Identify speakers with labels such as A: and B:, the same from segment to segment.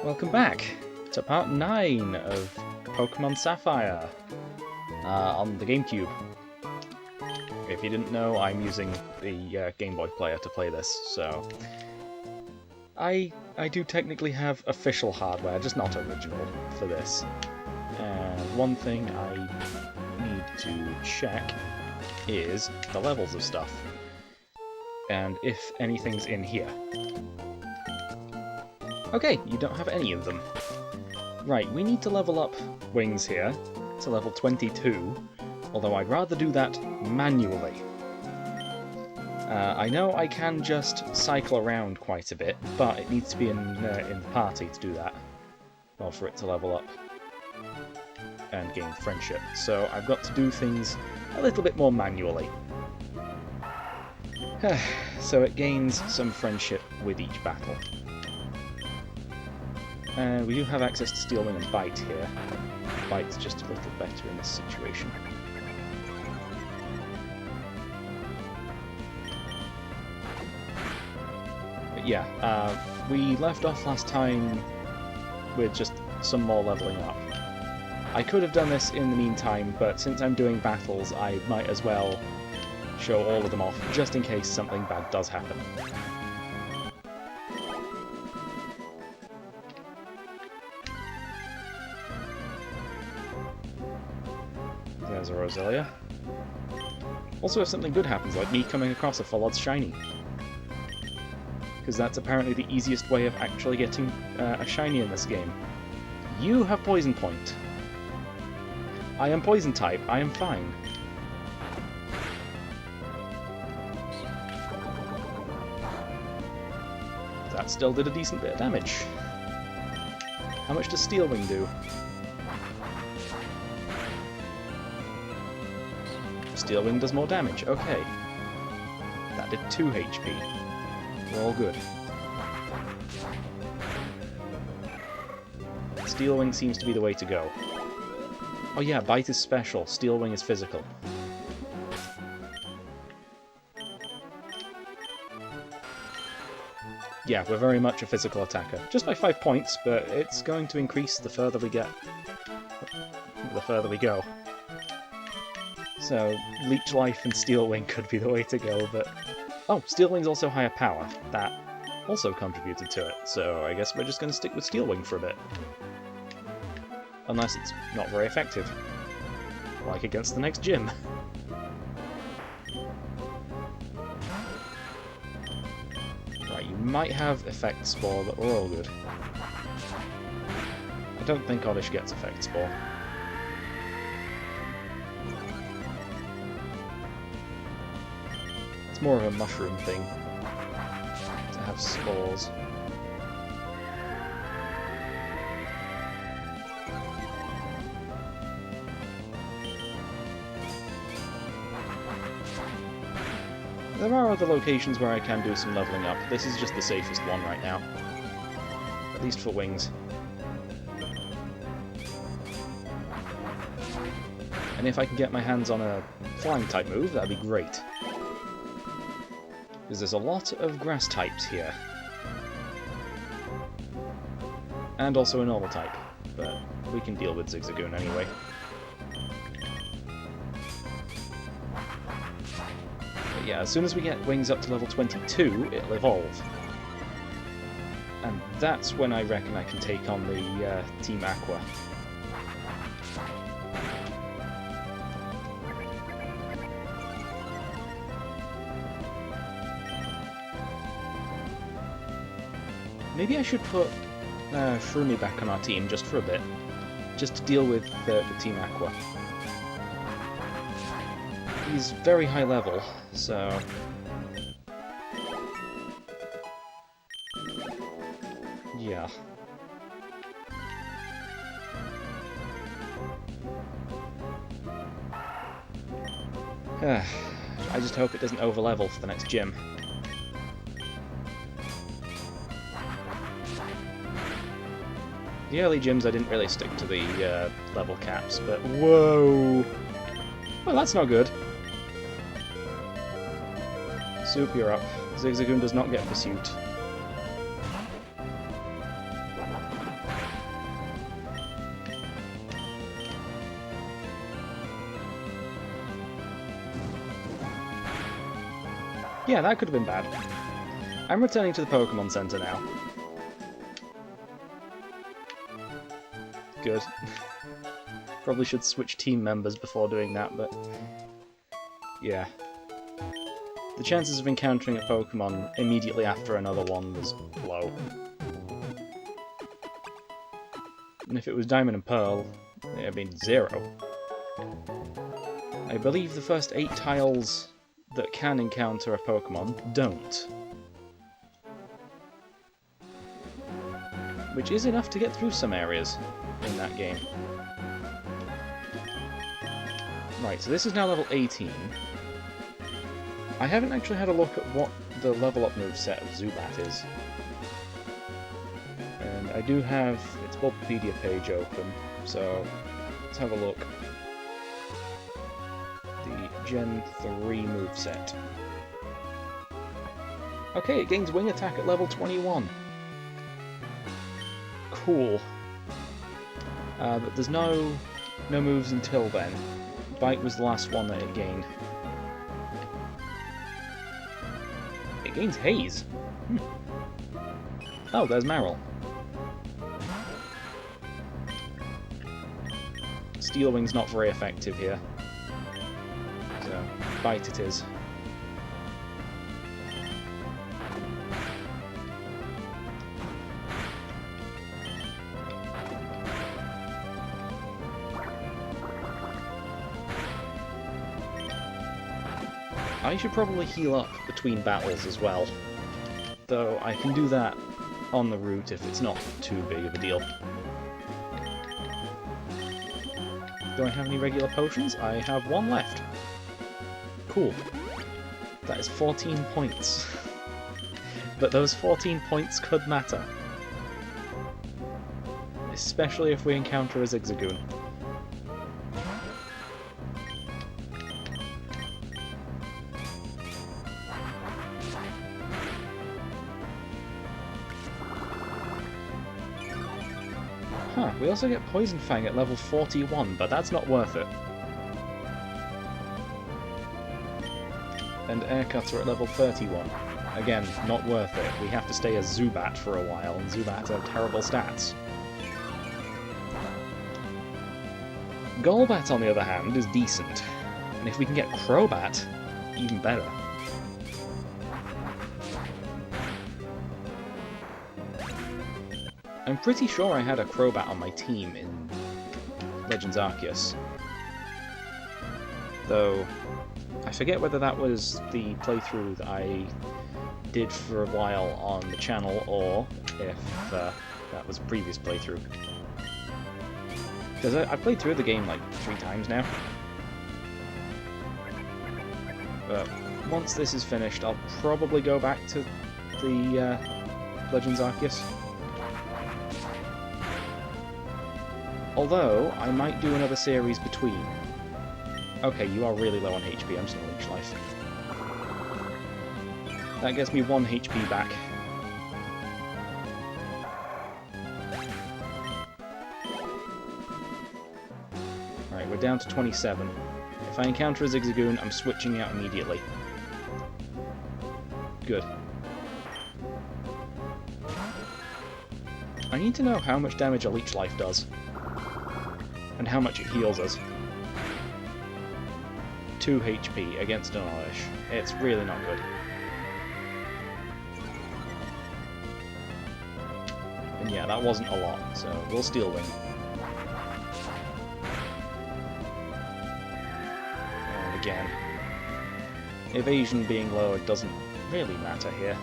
A: Welcome back to part 9 of Pokémon Sapphire on the GameCube. If you didn't know, I'm using the Game Boy player to play this, so... I do technically have official hardware, just not original, for this. And one thing I need to check is the levels of stuff, and if anything's in here. Okay, you don't have any of them. Right, we need to level up Wings here to level 22, although I'd rather do that manually. I know I can just cycle around quite a bit, but it needs to be in the party to do that. Well, for it to level up and gain friendship. So I've got to do things a little bit more manually. So it gains some friendship with each battle. We do have access to Steel Wing and Bite here. Bite's just a little better in this situation. But yeah, we left off last time with just some more leveling up. I could have done this in the meantime, but since I'm doing battles, I might as well show all of them off, just in case something bad does happen. There's a Roselia. Also, if something good happens, like me coming across a full odds shiny. Because that's apparently the easiest way of actually getting a shiny in this game. You have Poison Point. I am Poison type, I am fine. That still did a decent bit of damage. How much does Steel Wing do? Steel Wing does more damage, okay. That did 2 HP. We're all good. Steel Wing seems to be the way to go. Oh yeah, Bite is special, Steel Wing is physical. Yeah, we're very much a physical attacker. Just by 5 points, but it's going to increase the further we get. The further we go. So, Leech Life and Steel Wing could be the way to go, but... Oh, Steel Wing's also higher power. That also contributed to it, so I guess we're just going to stick with Steel Wing for a bit. Unless it's not very effective. Like against the next gym. Right, you might have Effect Spore, but we're all good. I don't think Oddish gets Effect Spore. It's more of a mushroom thing to have spores. There are other locations where I can do some leveling up. This is just the safest one right now. At least for Wings. And if I can get my hands on a flying type move, that'd be great. Because there's a lot of grass types here. And also a normal type, but we can deal with Zigzagoon anyway. But yeah, as soon as we get Wings up to level 22, it'll evolve. And that's when I reckon I can take on the Team Aqua. Maybe I should put Shroomy back on our team just for a bit, just to deal with the Team Aqua. He's very high level, so... yeah. I just hope it doesn't overlevel for the next gym. The early gyms I didn't really stick to the level caps, but whoa! Well, that's not good. Soup, you're up. Zigzagoon does not get pursuit. Yeah, that could have been bad. I'm returning to the Pokemon Center now. Good. Probably should switch team members before doing that, but... yeah. The chances of encountering a Pokemon immediately after another one was low. And if it was Diamond and Pearl, it would have been 0. I believe the first 8 tiles that can encounter a Pokemon don't. Which is enough to get through some areas in that game. Right, so this is now level 18. I haven't actually had a look at what the level up moveset of Zubat is. And I do have its Bulbapedia page open, so let's have a look. The Gen 3 moveset. Okay, it gains Wing Attack at level 21. Cool. But there's no moves until then. Bite was the last one that it gained. It gains Haze. Oh, there's Marill. Steel Wing's not very effective here. So, Bite it is. I should probably heal up between battles as well, though I can do that on the route if it's not too big of a deal. Do I have any regular potions? I have 1 left. Cool. That is 14 points. But those 14 points could matter. Especially if we encounter a Zigzagoon. Huh, we also get Poison Fang at level 41, but that's not worth it. And Air Cutter at level 31. Again, not worth it. We have to stay as Zubat for a while, and Zubats have terrible stats. Golbat, on the other hand, is decent. And if we can get Crobat, even better. I'm pretty sure I had a Crobat on my team in Legends Arceus. Though, I forget whether that was the playthrough that I did for a while on the channel, or if that was a previous playthrough. Because I've played through the game like 3 times now. But once this is finished, I'll probably go back to the Legends Arceus. Although, I might do another series between. Okay, you are really low on HP, I'm just gonna Leech Life. That gets me 1 HP back. Alright, we're down to 27. If I encounter a Zigzagoon, I'm switching out immediately. Good. I need to know how much damage a Leech Life does. And how much it heals us. 2 HP against an Oddish. It's really not good. And yeah, that wasn't a lot, so we'll Steel Wing. And again, evasion being lower doesn't really matter here.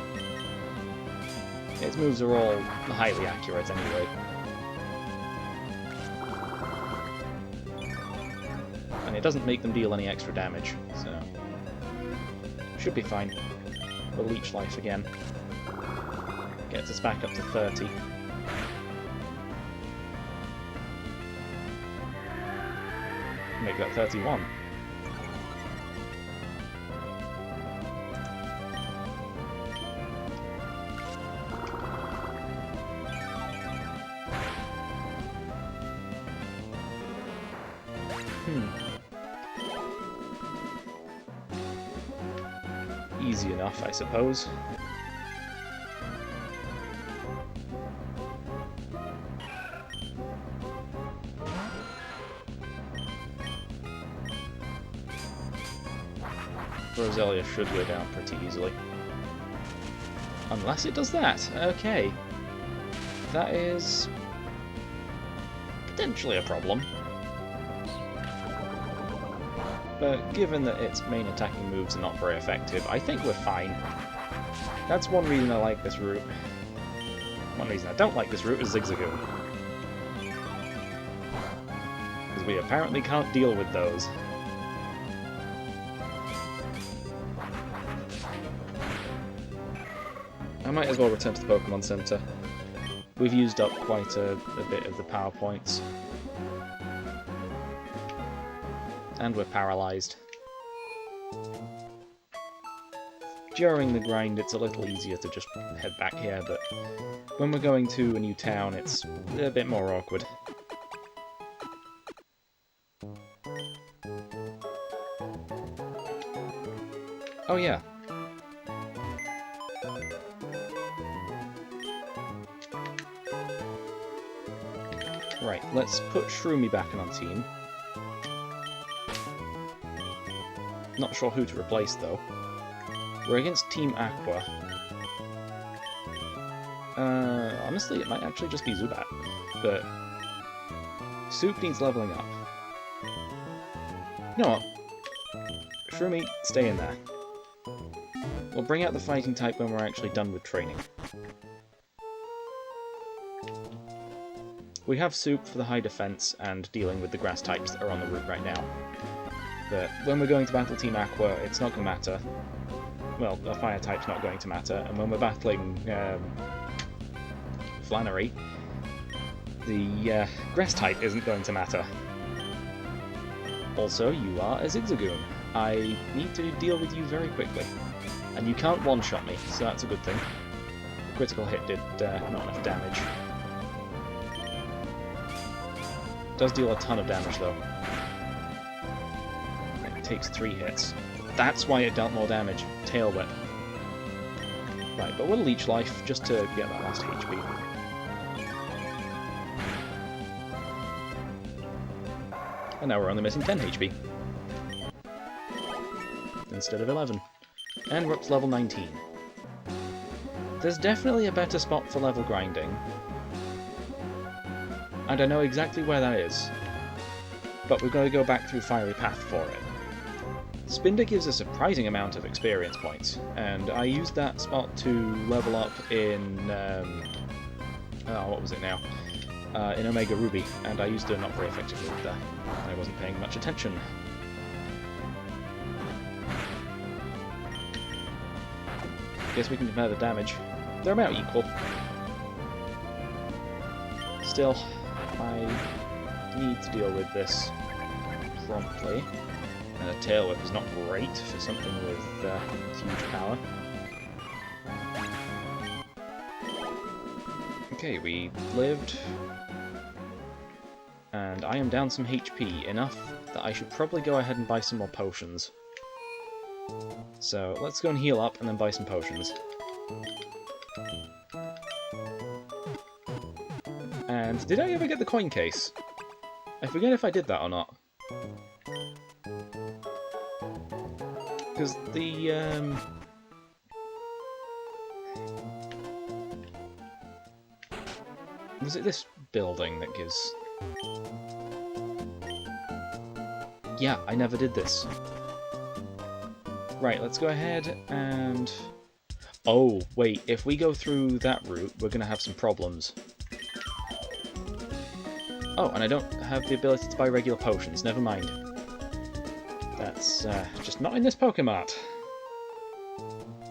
A: Its moves are all highly accurate anyway. And it doesn't make them deal any extra damage, so should be fine. We'll Leech Life again. Gets us back up to 30. Make that 31. easy enough, I suppose. Roselia should go down pretty easily. Unless it does that. Okay. That is potentially a problem. But given that its main attacking moves are not very effective, I think we're fine. That's one reason I like this route. One reason I don't like this route is Zigzagoon. Because we apparently can't deal with those. I might as well return to the Pokemon Center. We've used up quite a bit of the power points. And we're paralysed. During the grind it's a little easier to just head back here, but when we're going to a new town it's a bit more awkward. Oh yeah. Right, let's put Shroomy back in our team. Not sure who to replace, though. We're against Team Aqua. Honestly, it might actually just be Zubat. But Soup needs leveling up. You know what? Shroomy, stay in there. We'll bring out the fighting type when we're actually done with training. We have Soup for the high defense and dealing with the grass types that are on the route right now. But when we're going to battle Team Aqua, it's not going to matter. Well, the fire type's not going to matter, and when we're battling Flannery, the grass type isn't going to matter. Also, you are a Zigzagoon. I need to deal with you very quickly. And you can't one-shot me, so that's a good thing. The critical hit did not enough damage. Does deal a ton of damage, though. It takes 3 hits. That's why it dealt more damage. Tail Whip. Right, but we'll Leech Life, just to get that last HP. And now we're only missing 10 HP. Instead of 11. And we're up to level 19. There's definitely a better spot for level grinding. And I know exactly where that is. But we've got to go back through Fiery Path for it. Spinder gives a surprising amount of experience points, and I used that spot to level up in... what was it now? In Omega Ruby, and I used it not very effectively with that. I wasn't paying much attention. Guess we can compare the damage. They're about equal. Still, I need to deal with this promptly. And a Tail Whip is not great for something with huge power. Okay, we lived. And I am down some HP, enough that I should probably go ahead and buy some more potions. So let's go and heal up and then buy some potions. And did I ever get the coin case? I forget if I did that or not. Because the, was it this building that gives... Yeah, I never did this. Right, let's go ahead and... Oh, wait, if we go through that route, we're going to have some problems. Oh, and I don't have the ability to buy regular potions, never mind. That's just not in this Pokemart.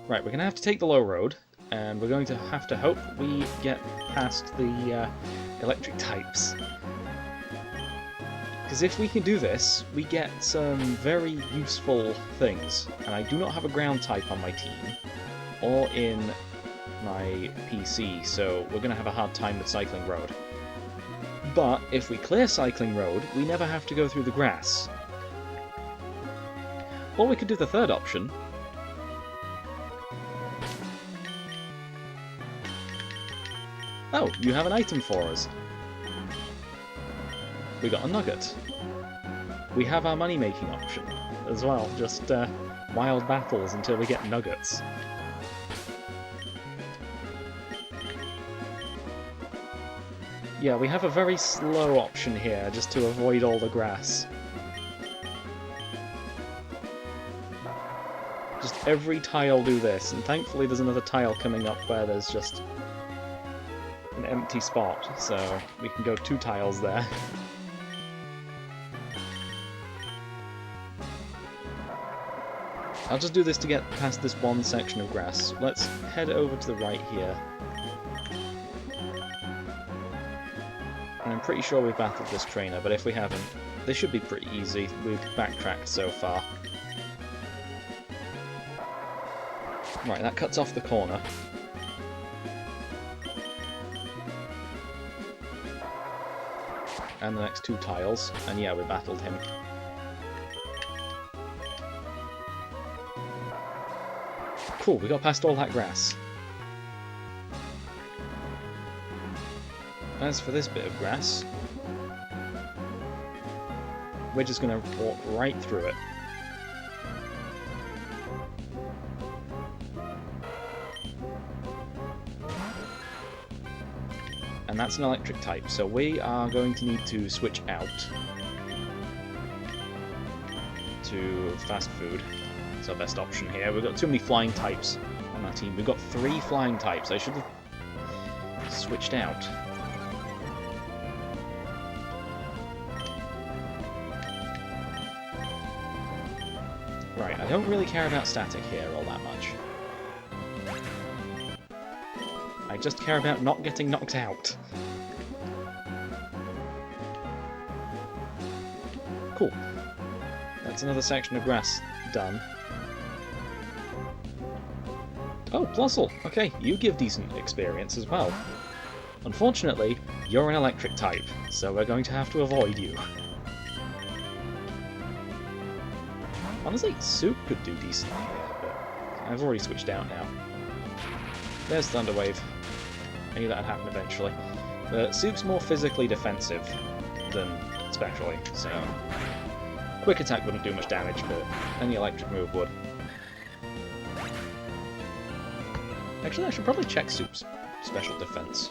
A: Right, we're going to have to take the low road, and we're going to have to hope we get past the electric types. Because if we can do this, we get some very useful things. And I do not have a ground type on my team, or in my PC, so we're going to have a hard time with Cycling Road. But if we clear Cycling Road, we never have to go through the grass. Or we could do the third option, Oh, you have an item for us. We got a nugget. We have our money-making option as well, just wild battles until we get nuggets. Yeah, we have a very slow option here, just to avoid all the grass. Just every tile do this, and thankfully there's another tile coming up where there's just an empty spot, so we can go 2 tiles there. I'll just do this to get past this one section of grass. Let's head over to the right here. And I'm pretty sure we've battled this trainer, but if we haven't, this should be pretty easy. We've backtracked so far. Right, that cuts off the corner. And the next 2 tiles, and yeah, we battled him. Cool, we got past all that grass. As for this bit of grass, we're just going to walk right through it. And that's an electric type, so we are going to need to switch out to fast food. It's our best option here. We've got too many flying types on our team. We've got 3 flying types. I should have switched out. Right, I don't really care about static here all that much. I just care about not getting knocked out. Cool. That's another section of grass done. Oh, Plusle! Okay, you give decent experience as well. Unfortunately, you're an electric type, so we're going to have to avoid you. Honestly, Soup could do decently here, but I've already switched out now. There's Thunderwave. I knew that'd happen eventually. But Soup's more physically defensive than specially, so Quick Attack wouldn't do much damage, but any electric move would. Actually, I should probably check Soup's special defense.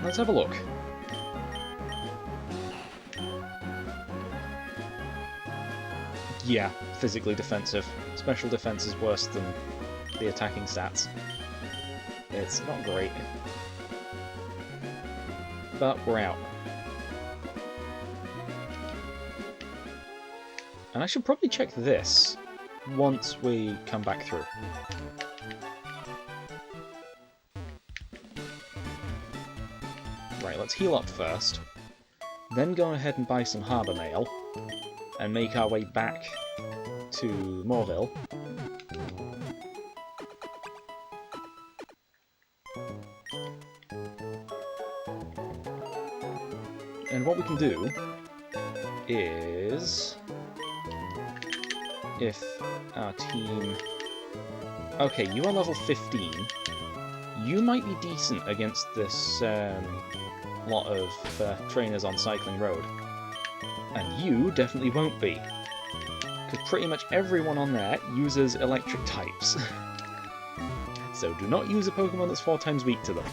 A: Let's have a look. Yeah, physically defensive. Special defense is worse than the attacking stats. It's not great. But we're out. And I should probably check this once we come back through. Right, let's heal up first. Then go ahead and buy some harbour mail. And make our way back to Morville. And what we can do is, if our team... Okay, you are level 15. You might be decent against this lot of trainers on Cycling Road. And you definitely won't be. Because pretty much everyone on there uses electric types. So do not use a Pokemon that's 4 times weak to them.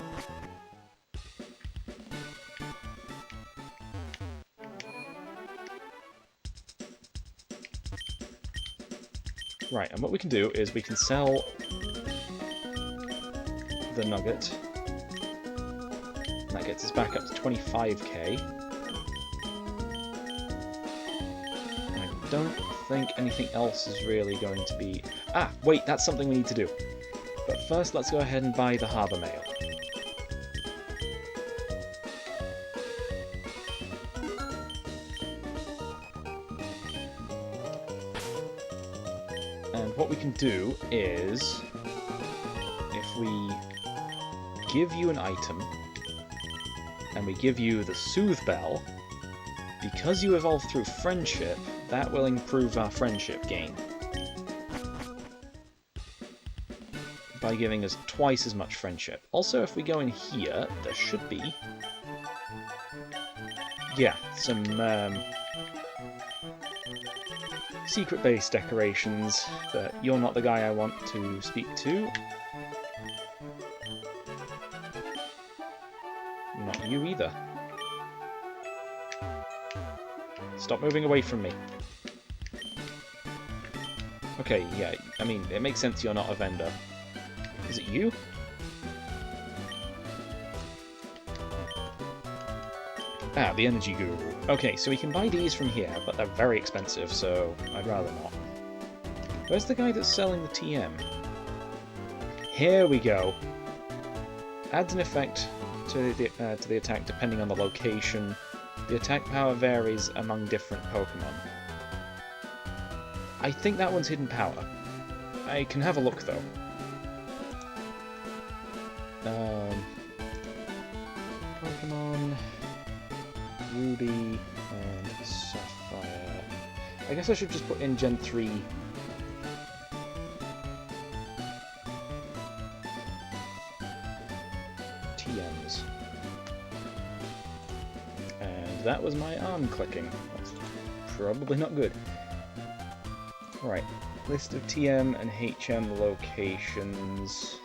A: Right, and what we can do is we can sell the nugget. And that gets us back up to 25k. I don't think anything else is really going to be... Ah, wait, that's something we need to do. But first, let's go ahead and buy the harbour mail. And what we can do is, if we give you an item, and we give you the Soothe Bell, because you evolve through friendship, that will improve our friendship gain by giving us twice as much friendship. Also, if we go in here, there should be... yeah, some secret base decorations, but you're not the guy I want to speak to. Not you either. Stop moving away from me. Okay, yeah, I mean, it makes sense you're not a vendor. Is it you? Ah, the energy guru. Okay, so we can buy these from here, but they're very expensive, so I'd rather not. Where's the guy that's selling the TM? Here we go. Adds an effect to the attack depending on the location. The attack power varies among different Pokemon. I think that one's hidden power. I can have a look though. Pokemon Ruby and Sapphire. I guess I should just put in Gen 3. TMs. And that was my arm clicking. That's probably not good. Right, list of TM and HM locations.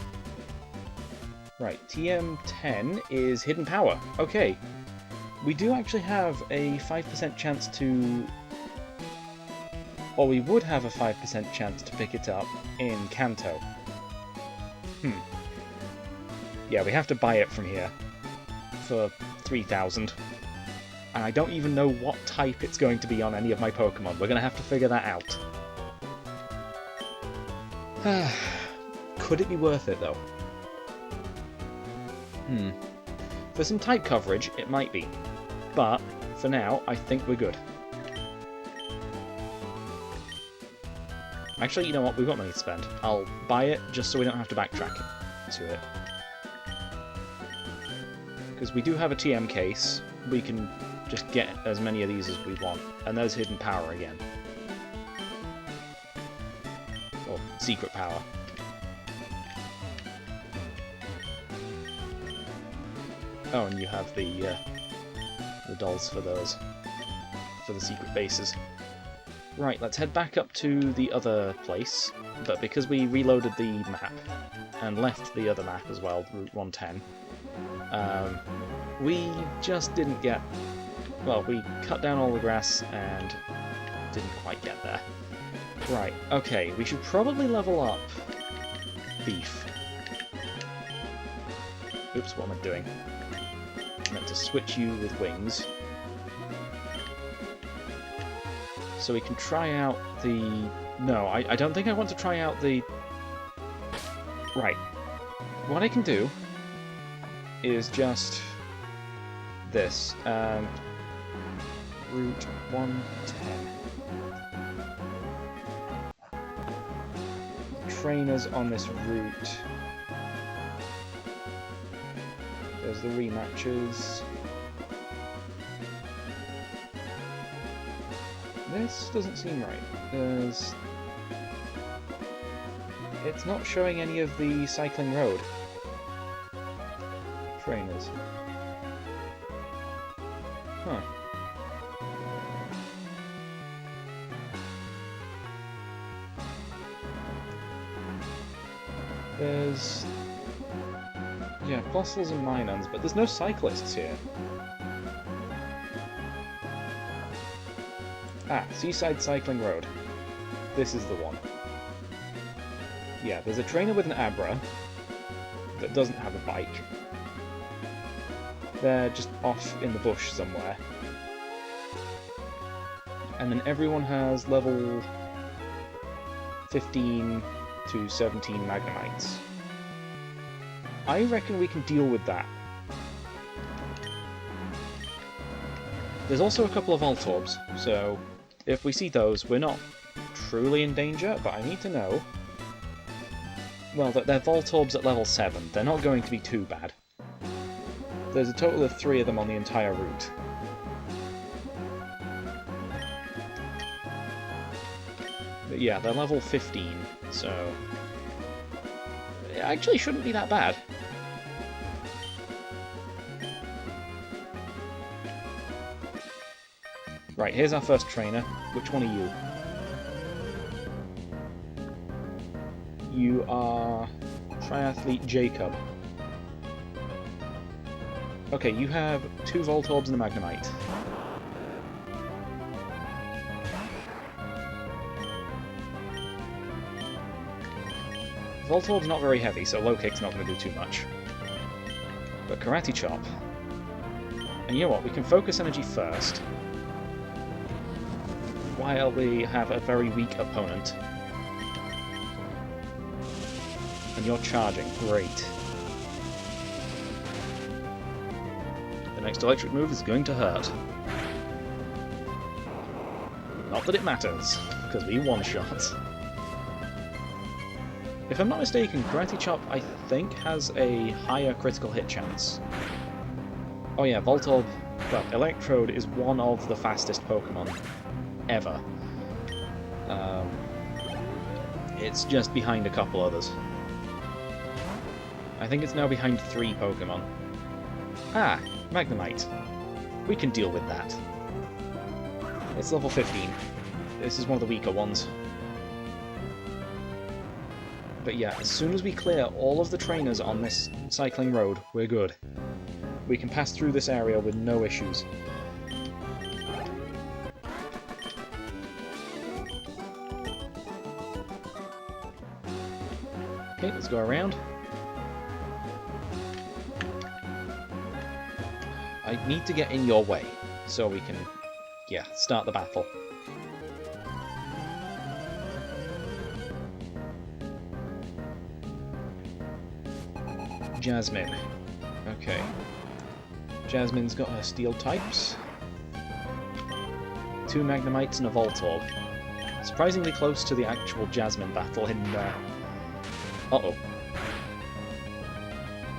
A: Right, TM10 is hidden power. Okay. We do actually have a 5% chance to... or we would have a 5% chance to pick it up in Kanto. Yeah, we have to buy it from here for 3,000. And I don't even know what type it's going to be on any of my Pokemon. We're going to have to figure that out. Could it be worth it, though? For some type coverage, it might be. But, for now, I think we're good. Actually, you know what? We've got money to spend. I'll buy it just so we don't have to backtrack to it. Because we do have a TM case. We can just get as many of these as we want. And there's hidden power again. Or secret power. Oh, and you have the dolls for those. For the secret bases. Right, let's head back up to the other place. But because we reloaded the map, and left the other map as well, Route 110, we just didn't get... well, we cut down all the grass and didn't quite get there. Right, okay, we should probably level up Beef. Oops, what am I doing? I meant to switch you with wings. So we can try out the... no, I don't think I want to try out the... right. What I can do is just this. Route 110. Trainers on this route. There's the rematches. This doesn't seem right. There's... it's not showing any of the cycling road trainers. Huh. There's... yeah, Bustles and Minons, but there's no cyclists here. Ah, Seaside Cycling Road. This is the one. Yeah, there's a trainer with an Abra that doesn't have a bike. They're just off in the bush somewhere. And then everyone has level 15 to 17 Magnemites. I reckon we can deal with that. There's also a couple of Voltorbs, so if we see those, we're not truly in danger, but I need to know... well, that they're Voltorbs at level 7. They're not going to be too bad. There's a total of 3 of them on the entire route. But yeah, they're level 15, so... actually shouldn't be that bad. Right, here's our first trainer. Which one are you? You are Triathlete Jacob. Okay, you have 2 Voltorbs and a Magnemite. Voltorb's not very heavy, so low kick's not going to do too much. But Karate Chop. And you know what, we can focus energy first, while we have a very weak opponent. And you're charging, great. The next electric move is going to hurt. Not that it matters, because we one-shot. If I'm not mistaken, Karate Chop, I think, has a higher critical hit chance. Oh yeah, Voltorb, well, Electrode is one of the fastest Pokemon ever. It's just behind a couple others. I think it's now behind 3 Pokemon. Ah, Magnemite. We can deal with that. It's level 15. This is one of the weaker ones. But yeah, as soon as we clear all of the trainers on this cycling road, we're good. We can pass through this area with no issues. Okay, let's go around. I need to get in your way, so we can, yeah, start the battle. Jasmine. Okay. Jasmine's got her steel types. 2 Magnemites and a Voltorb. Surprisingly close to the actual Jasmine battle in uh-oh.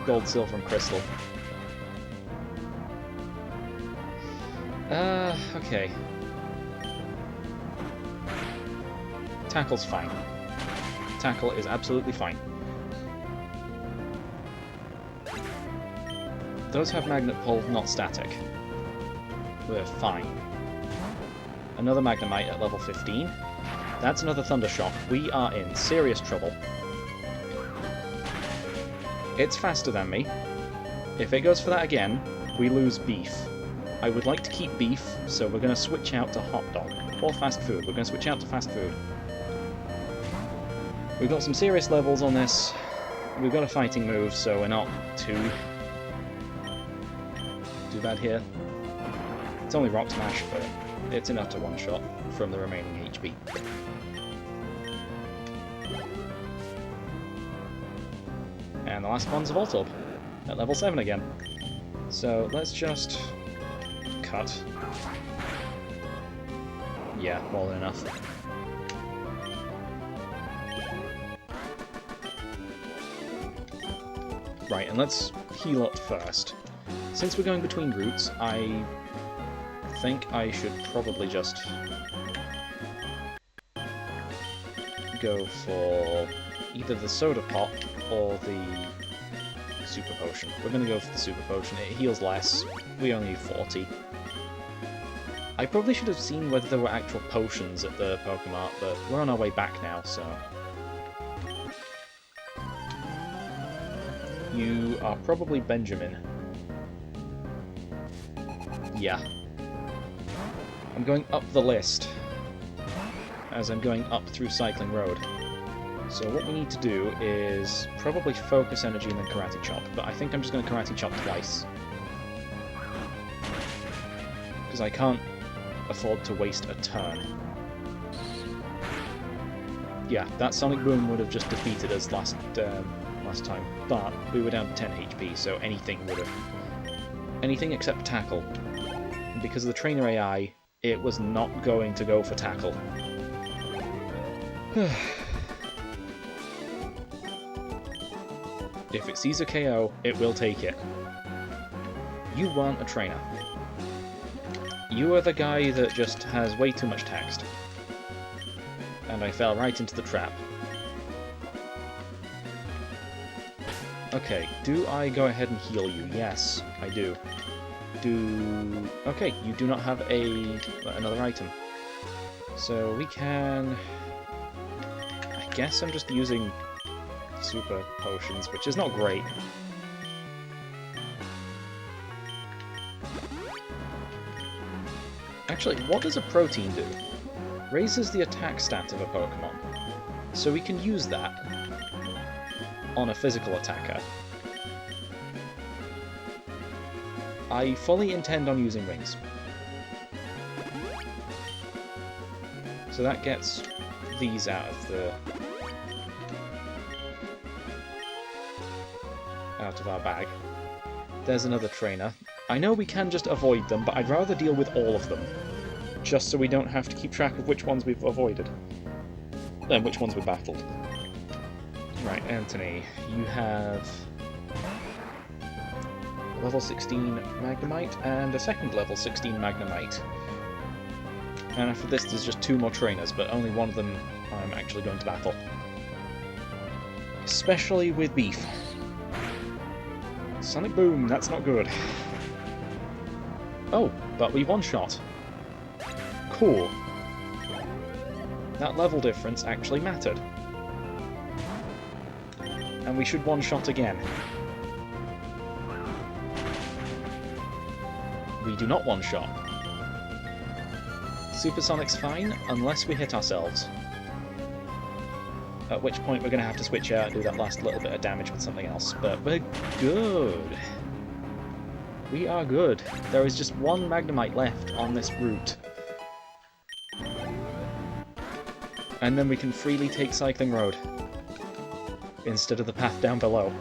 A: Gold, Silver, and Crystal. Okay. Tackle's fine. Tackle is absolutely fine. Those have Magnet Pull, not static. We're fine. Another Magnemite at level 15. That's another Thunder Shock. We are in serious trouble. It's faster than me. If it goes for that again, we lose Beef. I would like to keep Beef, so we're going to switch out to Hot Dog. Or Fast Food. We're going to switch out to Fast Food. We've got some serious levels on this. We've got a fighting move, so we're not too bad here. It's only Rock Smash, but it's enough to one-shot from the remaining HP. And the last one's a Voltorb, at level 7 again. So let's just cut. Yeah, more than enough. Right, and let's heal up first. Since we're going between routes, I think I should probably just go for either the Soda Pop or the Super Potion. We're going to go for the Super Potion. It heals less. We only need 40. I probably should have seen whether there were actual potions at the Pokemart, but we're on our way back now, so... You are probably Benjamin. Yeah. I'm going up the list as I'm going up through Cycling Road. So what we need to do is probably focus energy and then Karate Chop, but I think I'm just going to Karate Chop twice. Because I can't afford to waste a turn. Yeah, that Sonic Boom would have just defeated us last time, but we were down to 10 HP, so anything would have... Anything except Tackle. And because of the Trainer AI, it was not going to go for Tackle. If it sees a KO, it will take it. You weren't a trainer. You are the guy that just has way too much text. And I fell right into the trap. Okay, do I go ahead and heal you? Yes, I do. Okay, you do not have another item. So we can... I guess I'm just using super potions, which is not great. Actually, what does a protein do? Raises the attack stat of a Pokemon. So we can use that on a physical attacker. I fully intend on using rings. So that gets these out of our bag. There's another trainer. I know we can just avoid them, but I'd rather deal with all of them, just so we don't have to keep track of which ones we've avoided, and which ones we battled. Right, Anthony, you have level 16 Magnemite and a second level 16 Magnemite. And after this there's just 2 more trainers, but only one of them I'm actually going to battle. Especially with Beef. Sonic Boom, that's not good. Oh, but we one-shot. Cool. That level difference actually mattered. And we should one-shot again. We do not one-shot. Supersonic's fine, unless we hit ourselves. At which point we're going to have to switch out and do that last little bit of damage with something else. But we're good. We are good. There is just 1 Magnemite left on this route. And then we can freely take Cycling Road, instead of the path down below.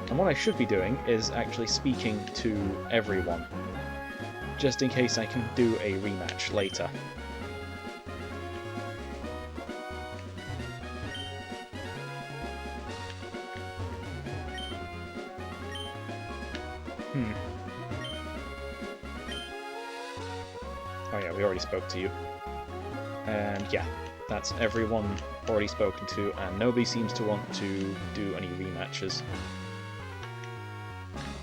A: And what I should be doing is actually speaking to everyone, just in case I can do a rematch later. Oh yeah, we already spoke to you. And yeah, that's everyone already spoken to, and nobody seems to want to do any rematches.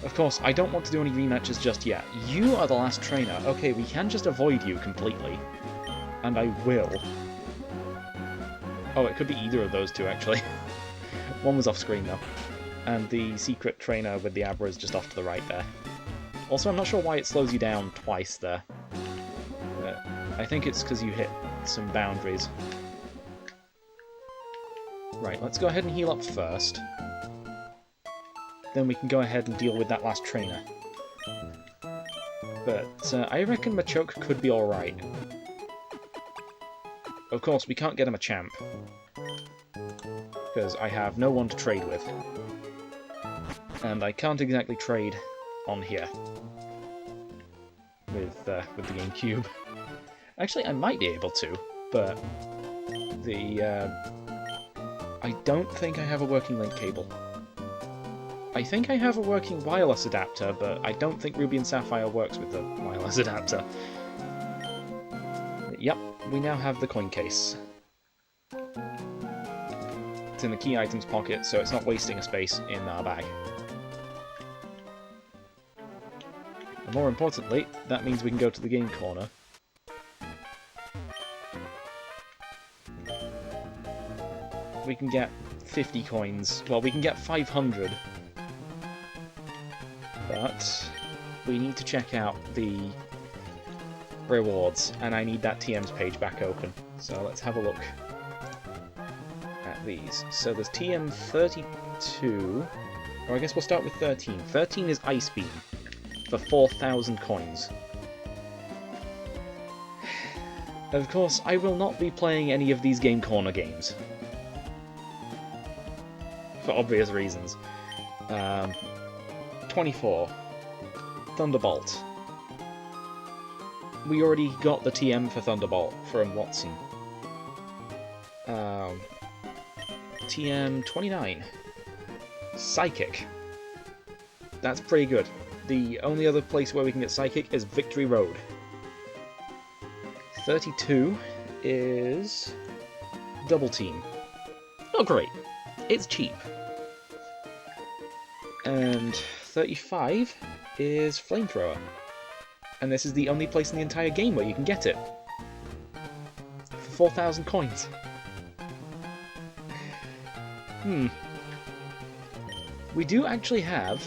A: Of course, I don't want to do any rematches just yet. You are the last trainer. Okay, we can just avoid you completely. And I will. Oh, it could be either of those two, actually. One was off screen, though. And the secret trainer with the Abra is just off to the right there. Also, I'm not sure why it slows you down twice there. I think it's because you hit some boundaries. Right, let's go ahead and heal up first. Then we can go ahead and deal with that last trainer. But I reckon Machoke could be alright. Of course, we can't get him a champ, because I have no one to trade with. And I can't exactly trade on here with the GameCube. Actually, I might be able to, but I don't think I have a working link cable. I think I have a working wireless adapter, but I don't think Ruby and Sapphire works with the wireless adapter. Yep, we now have the coin case. It's in the key items pocket, so it's not wasting a space in our bag. And more importantly, that means we can go to the game corner. We can get 50 coins. Well, we can get 500. But we need to check out the rewards, and I need that TM's page back open. So let's have a look at these. So there's TM 32, or I guess we'll start with 13. 13 is Ice Beam for 4,000 coins. Of course, I will not be playing any of these Game Corner games, for obvious reasons. 24. Thunderbolt. We already got the TM for Thunderbolt from Watson. TM 29. Psychic. That's pretty good. The only other place where we can get Psychic is Victory Road. 32 is Double Team. Oh great, it's cheap. And 35 is Flamethrower. And this is the only place in the entire game where you can get it. For 4,000 coins. We do actually have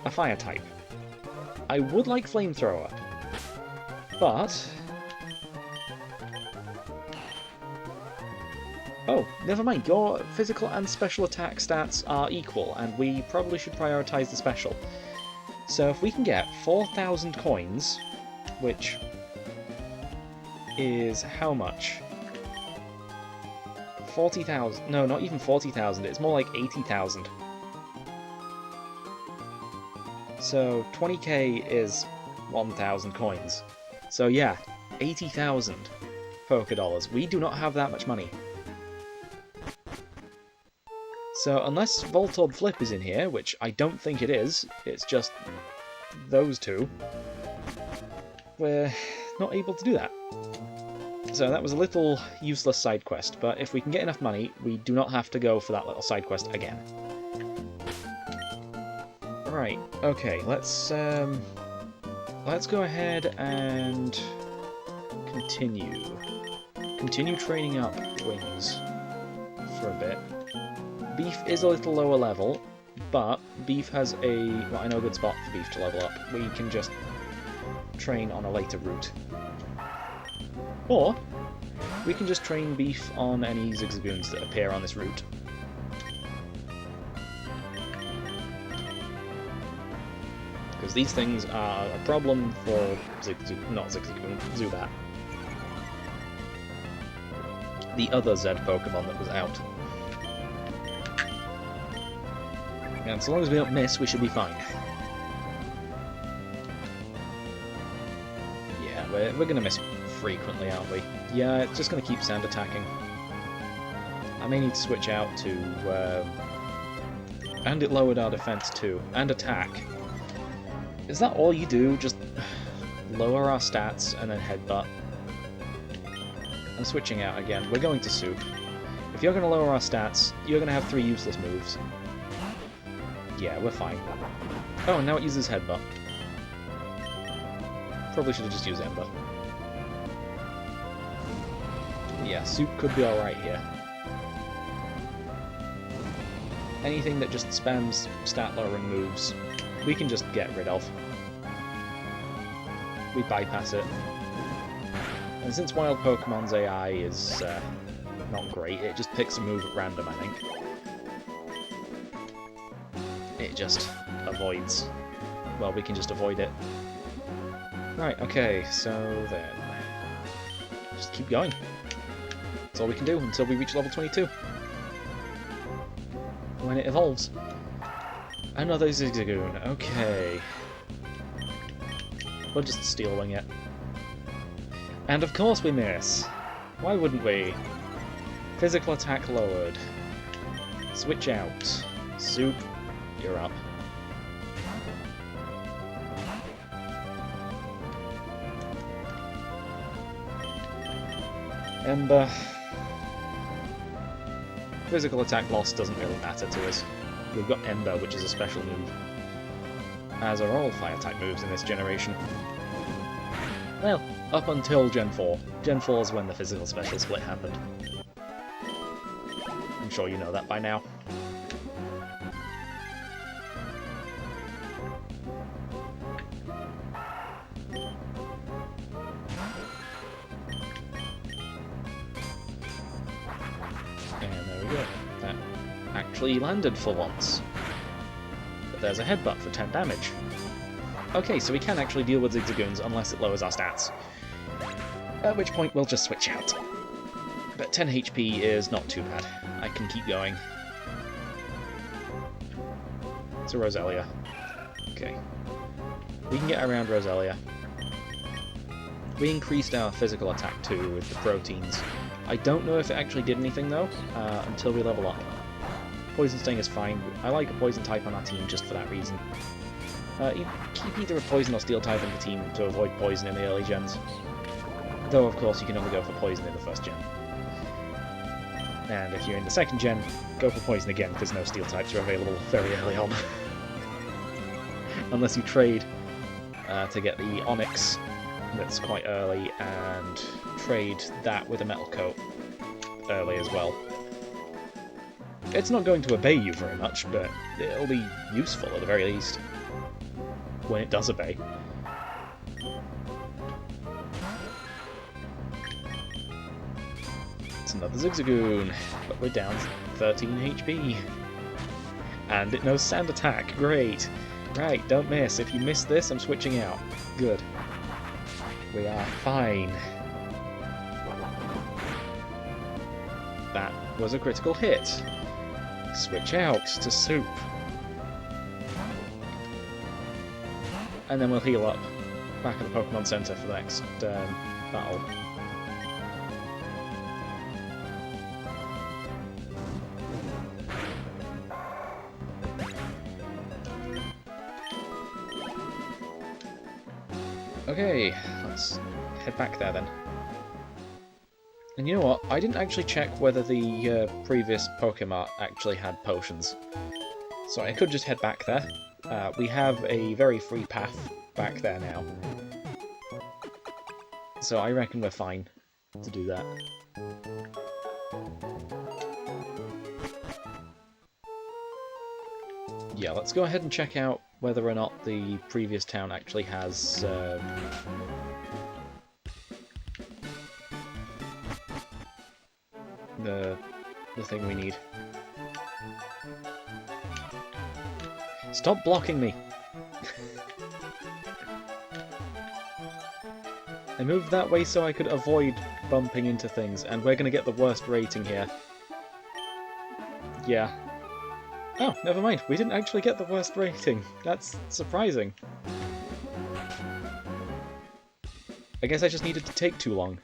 A: a fire type. I would like Flamethrower, but... Oh, never mind, your physical and special attack stats are equal, and we probably should prioritise the special. So if we can get 4,000 coins, which is how much? 40,000. No, not even 40,000, it's more like 80,000. So 20k is 1,000 coins. So yeah, 80,000 Poké Dollars. We do not have that much money. So unless Voltorb Flip is in here, which I don't think it is, it's just those two, we're not able to do that. So that was a little useless side quest, but if we can get enough money, we do not have to go for that little side quest again. Right, okay, let's go ahead and continue training up Wings for a bit. Beef is a little lower level, but Beef has well, I know a good spot for Beef to level up. We can just train on a later route. Or we can just train Beef on any Zigzagoons that appear on this route. Because these things are a problem for Zubat. The other Z Pokemon that was out. And so long as we don't miss, we should be fine. Yeah, we're gonna miss frequently, aren't we? Yeah, it's just gonna keep sand attacking. I may need to switch out to... and it lowered our defense too. And attack. Is that all you do? Just lower our stats and then headbutt? I'm switching out again. We're going to Soup. If you're going to lower our stats, you're going to have 3 useless moves. Yeah, we're fine. Oh, now it uses Headbutt. Probably should have just used Ember. Yeah, Soup could be alright here. Anything that just spams stat-lowering moves, we can just get rid of. We bypass it. And since Wild Pokemon's AI is not great, it just picks a move at random, I think. It just avoids. Well, we can just avoid it. Right, okay, so then... just keep going. That's all we can do until we reach level 22. When it evolves. Another Zigzagoon, okay. We'll just Steel Wing it. And of course we miss! Why wouldn't we? Physical attack lowered. Switch out. Soup, you're up. Ember. Physical attack loss doesn't really matter to us. We've got Ember, which is a special move. As are all fire-type moves in this generation. Well, up until Gen 4. Gen 4 is when the physical special split happened. I'm sure you know that by now. And there we go. That actually landed for once. But there's a headbutt for 10 damage. Okay, so we can actually deal with Zigzagoons unless it lowers our stats. At which point we'll just switch out. But 10 HP is not too bad. I can keep going. It's a Roselia. Okay. We can get around Roselia. We increased our physical attack too with the proteins. I don't know if it actually did anything though, until we level up. Poison Sting is fine. I like a poison type on our team just for that reason. You keep either a poison or steel type in the team to avoid poison in the early gens. Though of course you can only go for poison in the first gen. And if you're in the second gen, go for poison again because no steel types are available very early on. unless you trade to get the Onyx that's quite early, and trade that with a metal coat early as well. It's not going to obey you very much, but it'll be useful at the very least when it does obey. It's another Zigzagoon, but we're down 13 HP. And it knows Sand Attack, great! Right, don't miss. If you miss this, I'm switching out. Good. We are fine. That was a critical hit. Switch out to Soup. And then we'll heal up back at the Pokemon Center for the next battle. Okay, let's head back there then. And you know what? I didn't actually check whether the previous Pokemon actually had potions. So I could just head back there. We have a very free path back there now. So I reckon we're fine to do that. Yeah, let's go ahead and check out whether or not the previous town actually has the thing we need. Stop blocking me! I moved that way so I could avoid bumping into things, and we're gonna get the worst rating here. Yeah. Oh, never mind. We didn't actually get the worst rating. That's surprising. I guess I just needed to take too long.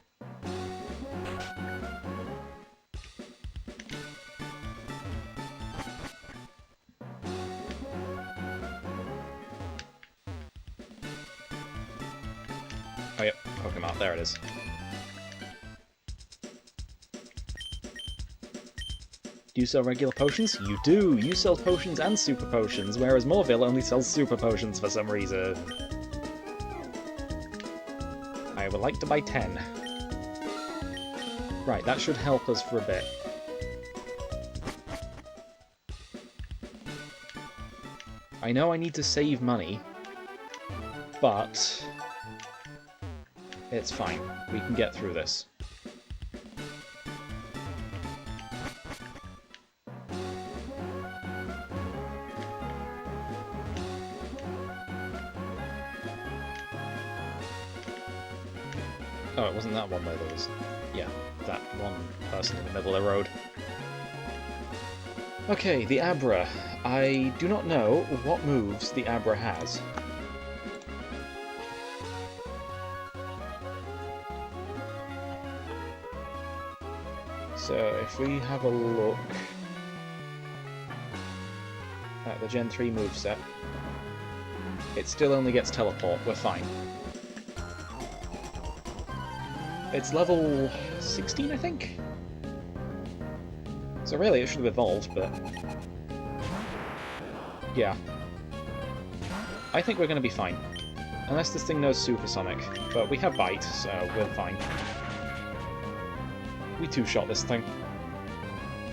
A: Oh yep, Pokemon, there it is. Do you sell regular potions? You do! You sell potions and super potions, whereas Morville only sells super potions for some reason. I would like to buy 10. Right, that should help us for a bit. I know I need to save money, but it's fine. We can get through this. Oh, it wasn't that one where there was... yeah, that one person in the middle of the road. Okay, the Abra. I do not know what moves the Abra has. So, if we have a look at the Gen 3 moveset, it still only gets Teleport. We're fine. It's level 16, I think? So really, it should have evolved, but... yeah. I think we're going to be fine. Unless this thing knows Supersonic. But we have Bite, so we're fine. We two-shot this thing.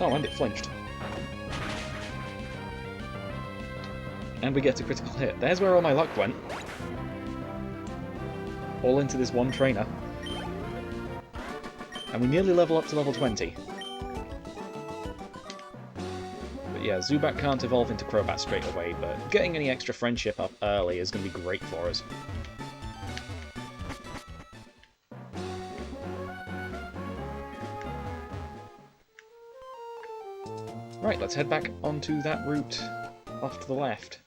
A: Oh, and it flinched. And we get a critical hit. There's where all my luck went. All into this one trainer. And we nearly level up to level 20. But yeah, Zubat can't evolve into Crobat straight away, but getting any extra friendship up early is going to be great for us. Right, let's head back onto that route off to the left.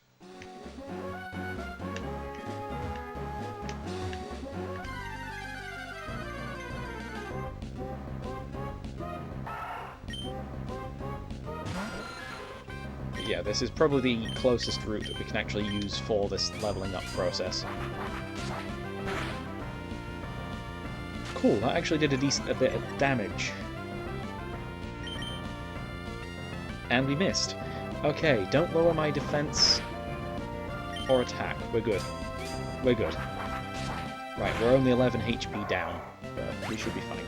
A: Yeah, this is probably the closest route that we can actually use for this leveling up process. Cool, that actually did a bit of damage. And we missed. Okay, don't lower my defense or attack. We're good. We're good. Right, we're only 11 HP down, but we should be fine.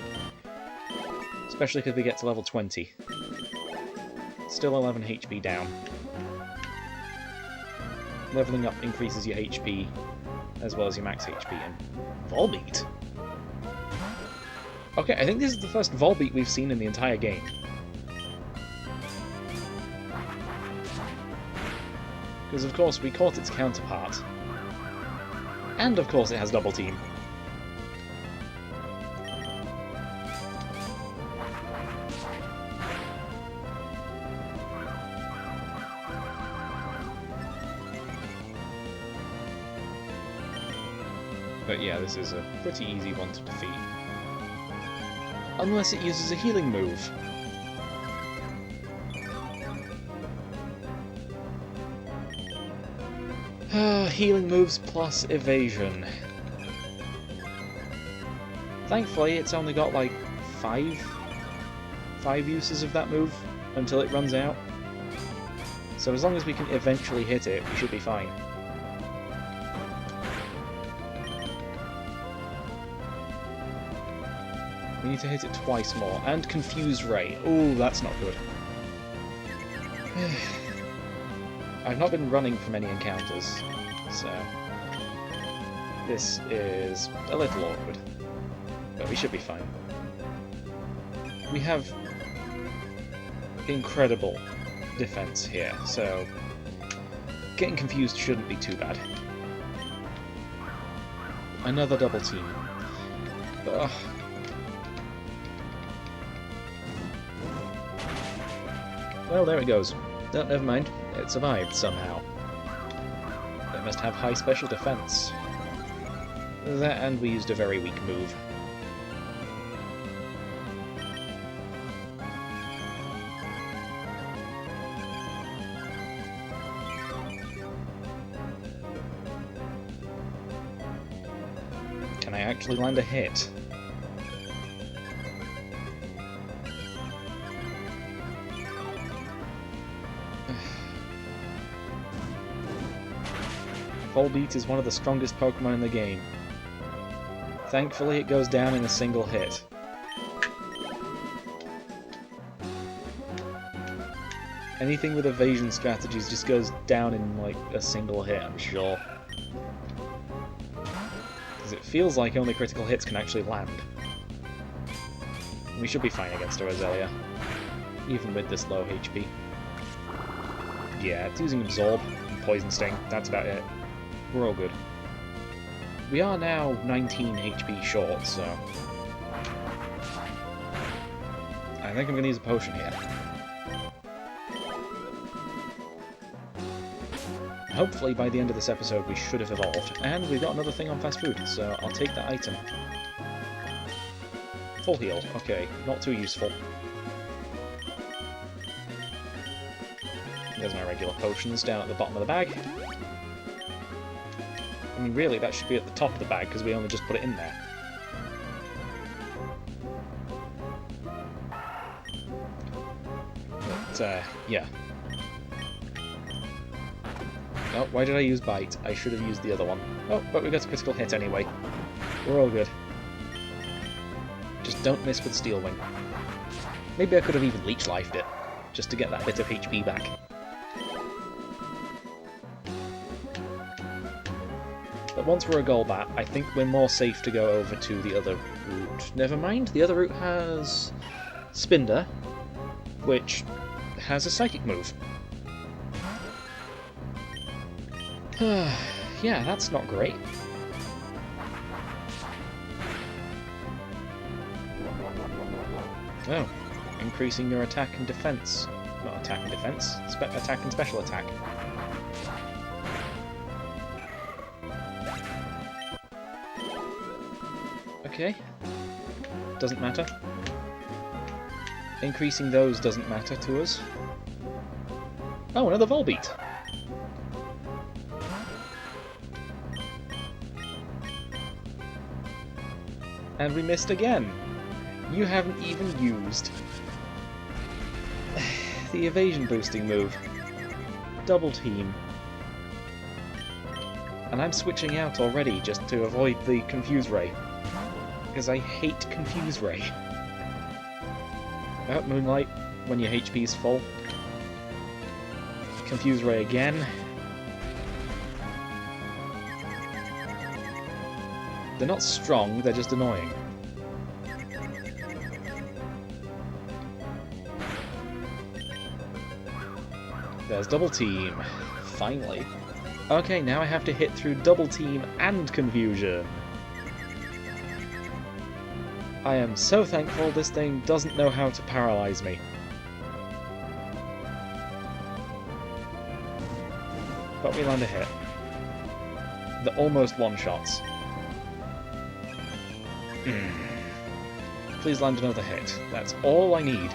A: Especially because we get to level 20. Still 11 HP down. Leveling up increases your HP as well as your max HP, and Volbeat? Okay, I think this is the first Volbeat we've seen in the entire game. Because of course we caught its counterpart. And of course it has Double Team. But yeah, this is a pretty easy one to defeat. Unless it uses a healing move. Healing moves plus evasion. Thankfully, it's only got like five uses of that move until it runs out. So as long as we can eventually hit it, we should be fine. We need to hit it twice more. And Confuse Ray. Ooh, that's not good. I've not been running from any encounters, so this is a little awkward, but we should be fine. We have incredible defense here, so getting confused shouldn't be too bad. Another double team. Ugh. Well, there it goes. Oh, never mind. It survived somehow. It must have high special defense. That, and we used a very weak move. Can I actually land a hit? Volbeat is one of the strongest Pokemon in the game. Thankfully, it goes down in a single hit. Anything with evasion strategies just goes down in, like, a single hit, I'm sure. Because it feels like only critical hits can actually land. We should be fine against a Roselia, even with this low HP. Yeah, it's using Absorb and Poison Sting, that's about it. We're all good. We are now 19 HP short, so I think I'm going to use a potion here. Hopefully by the end of this episode we should have evolved, and we've got another thing on fast food, so I'll take that item. Full heal, okay, not too useful. There's my regular potions down at the bottom of the bag. I mean, really, that should be at the top of the bag, because we only just put it in there. But, yeah. Oh, why did I use Bite? I should have used the other one. Oh, but we got a critical hit anyway. We're all good. Just don't miss with Steel Wing. Maybe I could have even Leech Lifed it, just to get that bit of HP back. But once we're a Golbat, I think we're more safe to go over to the other route. Never mind, the other route has Spinder, which has a Psychic move. Yeah, that's not great. Oh, increasing your attack and defense. Not attack and defense, attack and special attack. Okay, doesn't matter. Increasing those doesn't matter to us. Oh, another Volbeat! And we missed again! You haven't even used the evasion boosting move. Double team. And I'm switching out already just to avoid the Confuse Ray. Because I hate Confuse Ray. Oh, Moonlight, when your HP's full. Confuse Ray again. They're not strong, they're just annoying. There's Double Team. Finally. Okay, now I have to hit through Double Team and Confusion. I am so thankful this thing doesn't know how to paralyze me. But we land a hit. The almost one-shots. Please land another hit. That's all I need.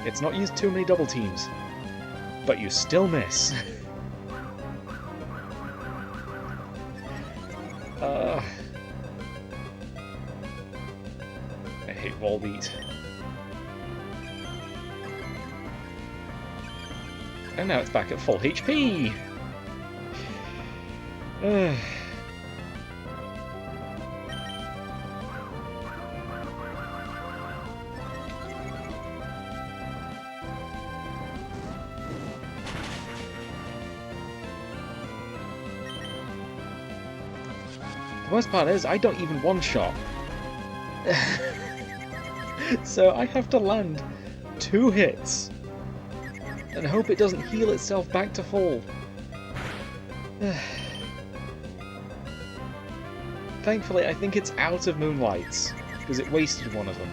A: It's not used too many double teams, but you still miss. I hate Volbeat. And now it's back at full HP! The worst part is, I don't even one-shot. So I have to land 2 hits and hope it doesn't heal itself back to full. Thankfully, I think it's out of Moonlights, because it wasted one of them.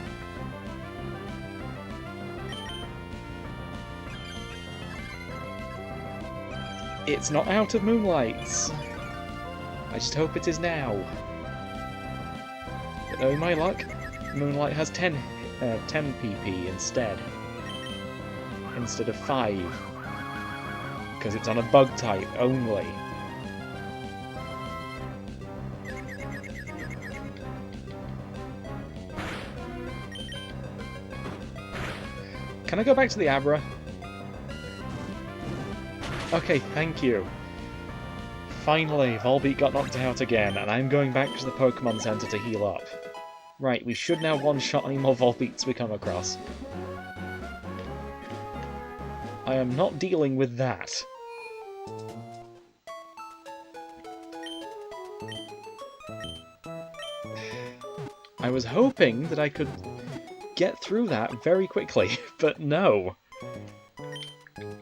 A: It's not out of Moonlights. I just hope it is now. But knowing my luck, Moonlight has 10 PP instead of 5. Because it's on a bug type only. Can I go back to the Abra? Okay, thank you. Finally, Volbeat got knocked out again, and I'm going back to the Pokémon Center to heal up. Right, we should now one-shot any more Volbeats we come across. I am not dealing with that. I was hoping that I could get through that very quickly, but no.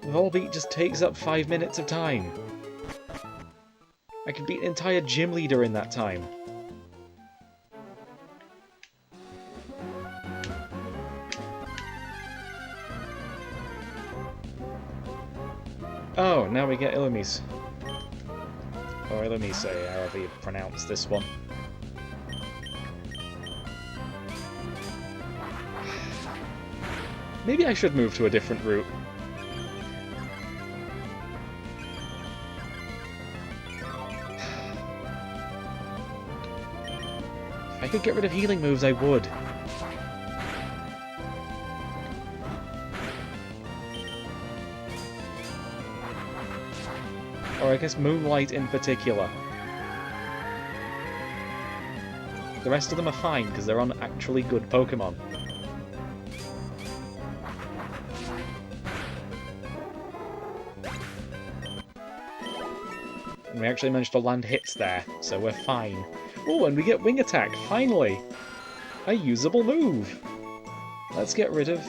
A: Volbeat just takes up 5 minutes of time. I could beat an entire gym leader in that time. Oh, now we get Illumise. Or Illumise, however you pronounce this one. Maybe I should move to a different route. If I could get rid of healing moves, I would. Or I guess Moonlight in particular. The rest of them are fine, because they're on actually good Pokemon. And we actually managed to land hits there, so we're fine. Oh, and we get Wing Attack, finally! A usable move! Let's get rid of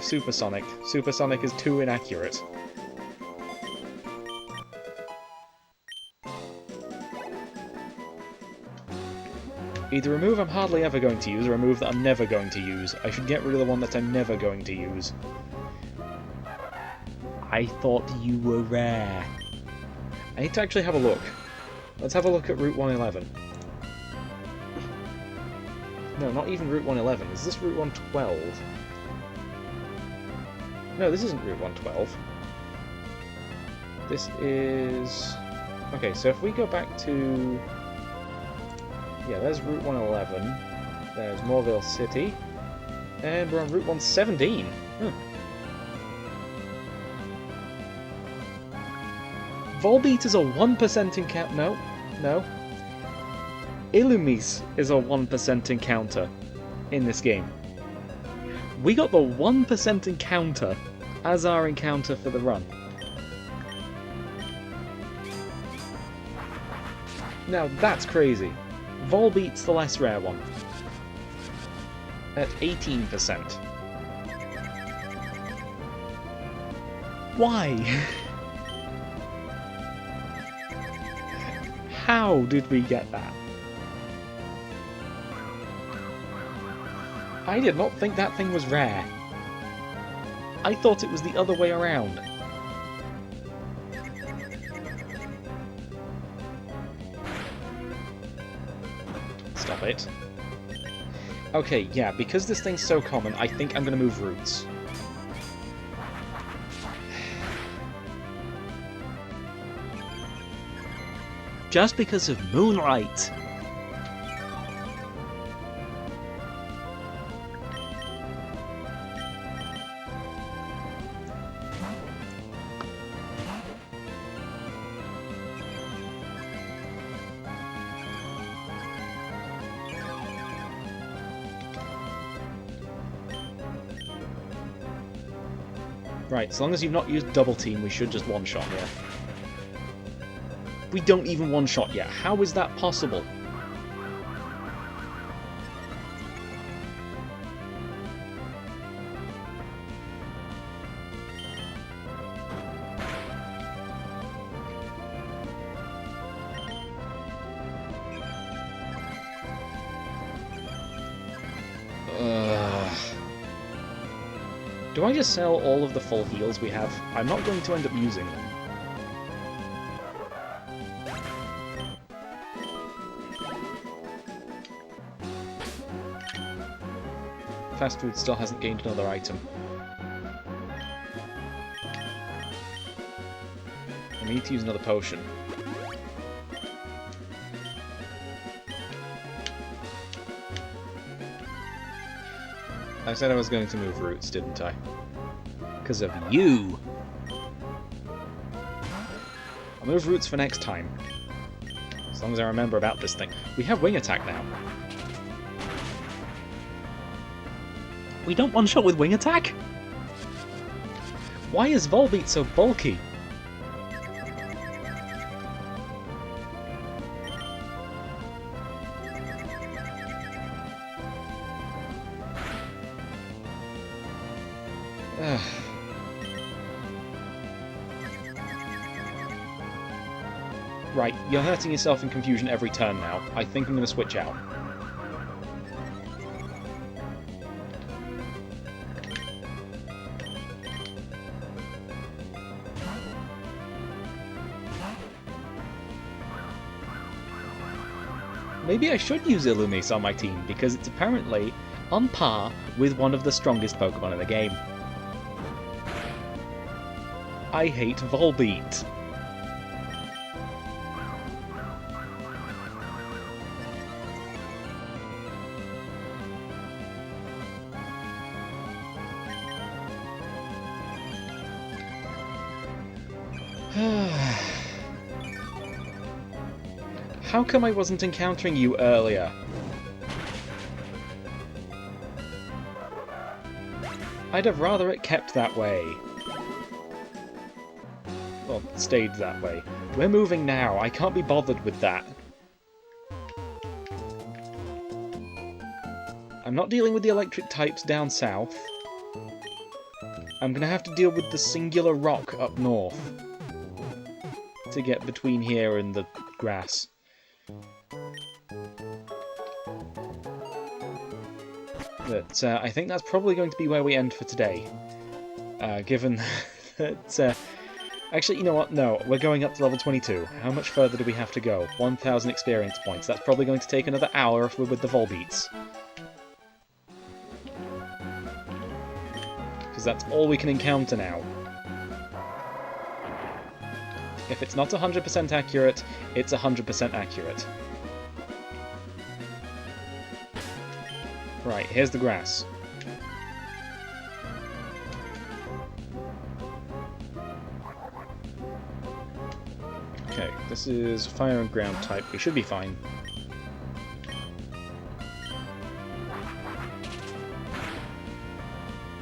A: Supersonic. Supersonic is too inaccurate. Either a move I'm hardly ever going to use, or a move that I'm never going to use. I should get rid of the one that I'm never going to use. I thought you were rare. I need to actually have a look. Let's have a look at Route 111. No, not even Route 111. Is this Route 112? No, this isn't Route 112. This is... Okay, so if we go back to... Yeah, there's Route 111. There's Morville City. And we're on Route 117. Volbeat is a 1% encounter. No, no. Illumise is a 1% encounter in this game. We got the 1% encounter as our encounter for the run. Now that's crazy. Volbeat's the less rare one. At 18%. Why? How did we get that? I did not think that thing was rare. I thought it was the other way around. Stop it. Okay, yeah, because this thing's so common, I think I'm gonna move roots. Just because of Moonlight! Right, as long as you've not used double team, we should just one-shot here. We don't even one-shot yet. How is that possible? Do I just sell all of the full heals we have? I'm not going to end up using them. Fast food still hasn't gained another item. I need to use another potion. I said I was going to move roots, didn't I? Because of you! I'll move roots for next time. As long as I remember about this thing. We have wing attack now. We don't one-shot with wing attack? Why is Volbeat so bulky? Right, you're hurting yourself in confusion every turn now. I think I'm going to switch out. Maybe I should use Illumise on my team, because it's apparently on par with one of the strongest Pokemon in the game. I hate Volbeat. How come I wasn't encountering you earlier? I'd have rather it kept that way. Well, stayed that way. We're moving now. I can't be bothered with that. I'm not dealing with the electric types down south. I'm gonna have to deal with the singular rock up north to get between here and the grass. But I think that's probably going to be where we end for today. Given that... actually, you know what? No, we're going up to level 22. How much further do we have to go? 1,000 experience points. That's probably going to take another hour if we're with the Volbeats. Because that's all we can encounter now. If it's not 100% accurate, it's 100% accurate. Right, here's the grass. Okay, this is fire and ground type. We should be fine.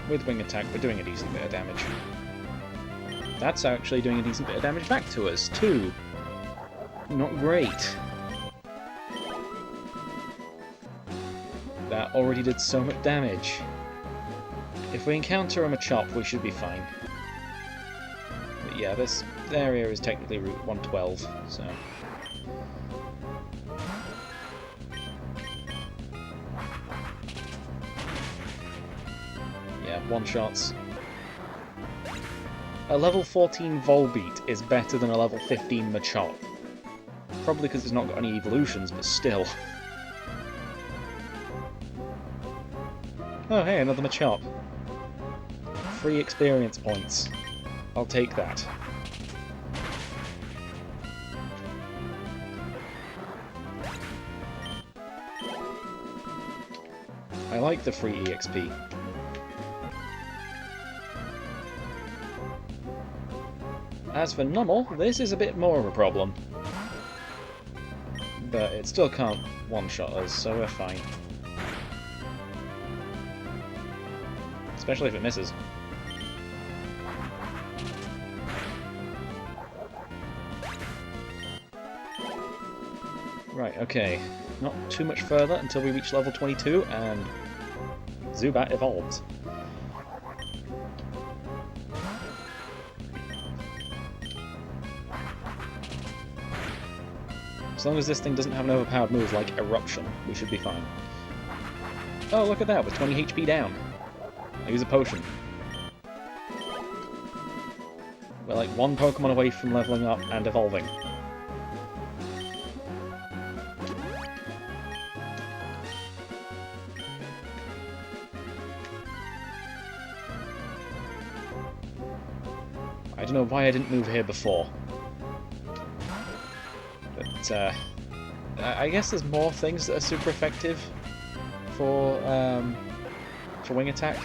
A: With wing attack, we're doing a decent bit of damage. That's actually doing a decent bit of damage back to us, too. Not great. That already did so much damage. If we encounter a Machop, we should be fine. But yeah, this area is technically Route 112, so... yeah, one-shots. A level 14 Volbeat is better than a level 15 Machop. Probably because it's not got any evolutions, but still. Oh hey, another Machop. Free experience points. I'll take that. I like the free EXP. As for Nummel, this is a bit more of a problem. But it still can't one-shot us, so we're fine. Especially if it misses. Right, okay. Not too much further until we reach level 22, and Zubat evolves. As long as this thing doesn't have an overpowered move like Eruption, we should be fine. Oh, look at that, with 20 HP down. I use a potion. We're like one Pokemon away from leveling up and evolving. I don't know why I didn't move here before. But, I guess there's more things that are super effective for wing attack.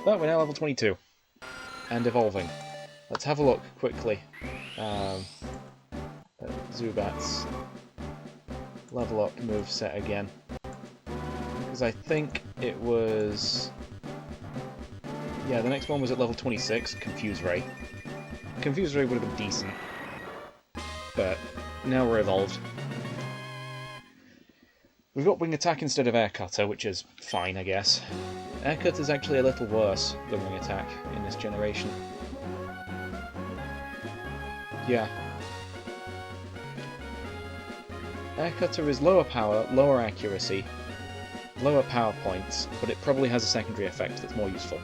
A: But we're now level 22 and evolving. Let's have a look quickly at Zubat's level up moveset again. Because I think it was... yeah, the next one was at level 26, Confuse Ray. Confuse Ray would have been decent, but now we're evolved. We've got Wing Attack instead of Air Cutter, which is fine, I guess. Air Cutter is actually a little worse than Wing Attack in this generation. Yeah. Air Cutter is lower power, lower accuracy, lower power points, but it probably has a secondary effect that's more useful.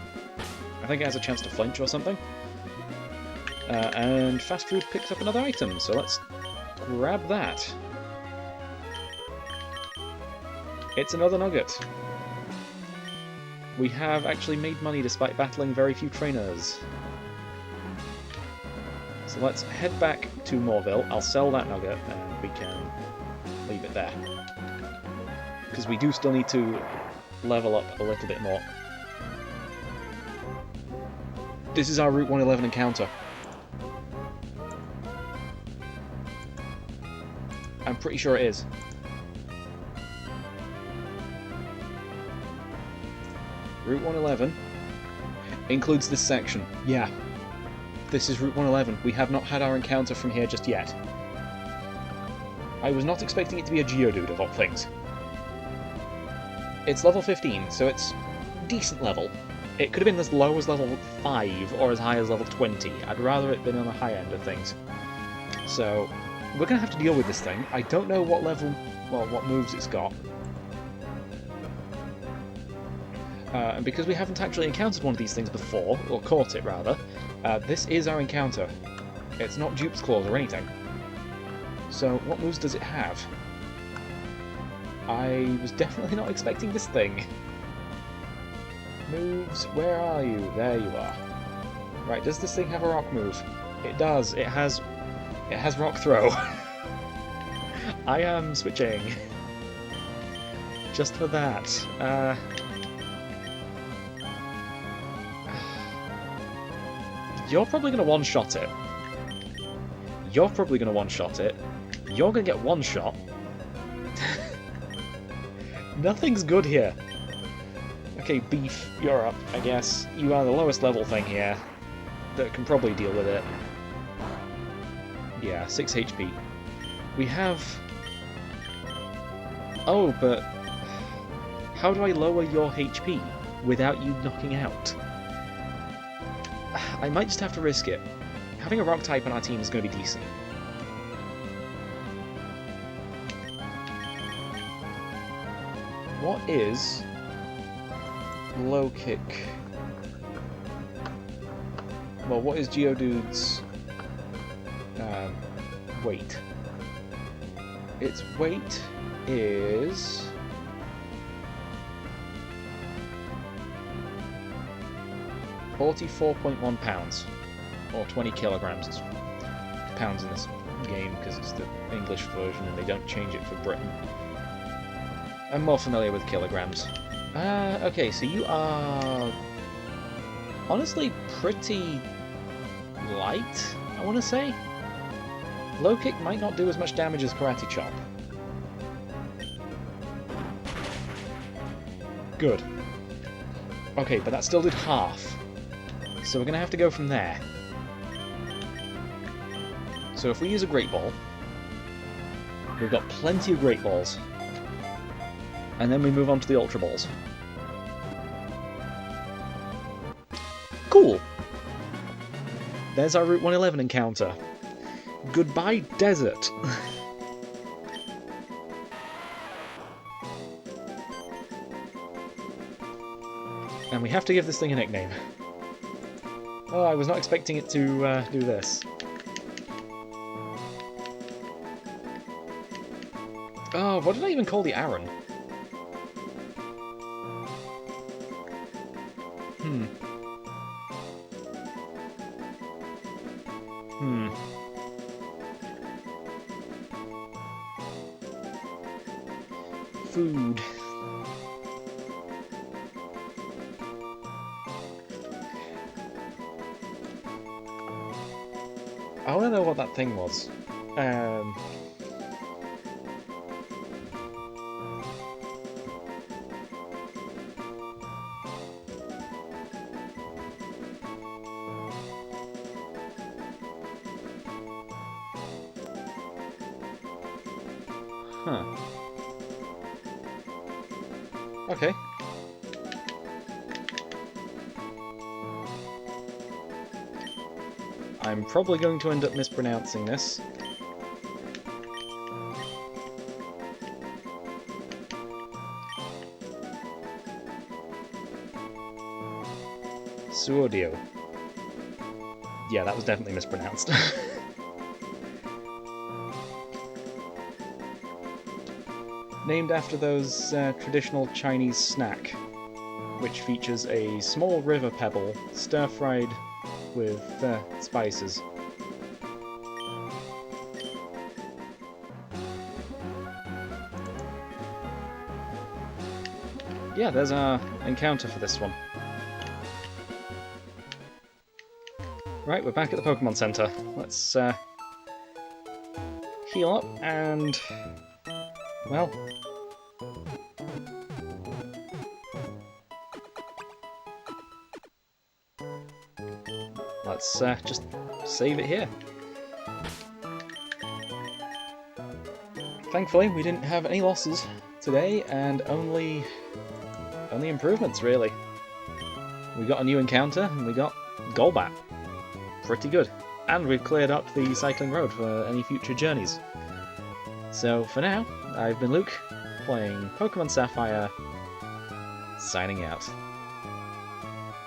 A: I think it has a chance to flinch or something. And Fast Food picks up another item, so let's grab that. It's another nugget. We have actually made money despite battling very few trainers. So let's head back to Moorville. I'll sell that nugget and we can leave it there. Because we do still need to level up a little bit more. This is our Route 111 encounter. I'm pretty sure it is. Route 111 includes this section. Yeah. This is Route 111. We have not had our encounter from here just yet. I was not expecting it to be a Geodude of all things. It's level 15, so it's decent level. It could have been as low as level 5 or as high as level 20. I'd rather it been on the high end of things. So, we're going to have to deal with this thing. I don't know what level, well, what moves it's got. And because we haven't actually encountered one of these things before, or caught it rather, this is our encounter. It's not Dupe's Claws or anything. So, what moves does it have? I was definitely not expecting this thing. Moves, where are you? There you are. Right, does this thing have a rock move? It does. It has rock throw. I am switching. Just for that. You're probably going to one-shot it. You're probably going to one-shot it. You're going to get one shot. Nothing's good here. Okay, Beef, you're up, I guess. You are the lowest level thing here that can probably deal with it. Yeah, 6 HP. We have... Oh, but... How do I lower your HP without you knocking out? I might just have to risk it. Having a rock type on our team is going to be decent. What is low kick? Well, what is Geodude's weight? Its weight is... £44.1 pounds, or 20 kilograms. It's pounds in this game because it's the English version and they don't change it for Britain. I'm more familiar with kilograms. Okay, so you are honestly pretty light, I want to say. Low kick might not do as much damage as Karate Chop. Good. Okay, but that still did half. So we're going to have to go from there. So if we use a Great Ball, we've got plenty of Great Balls. And then we move on to the Ultra Balls. Cool! There's our Route 111 encounter. Goodbye, desert! And we have to give this thing a nickname. Oh, I was not expecting it to do this. Oh, what did I even call the Aaron? Food. I want to know what that thing was. Huh. Okay. I'm probably going to end up mispronouncing this. Suodio. Yeah, that was definitely mispronounced. Named after those traditional Chinese snack, which features a small river pebble stir-fried with spices. Yeah, there's our encounter for this one. Right, we're back at the Pokemon Center. Let's heal up and... well... let's just save it here. Thankfully, we didn't have any losses today, and only improvements, really. We got a new encounter, and we got Golbat. Pretty good. And we've cleared up the cycling road for any future journeys. So, for now, I've been Luke, playing Pokemon Sapphire, signing out.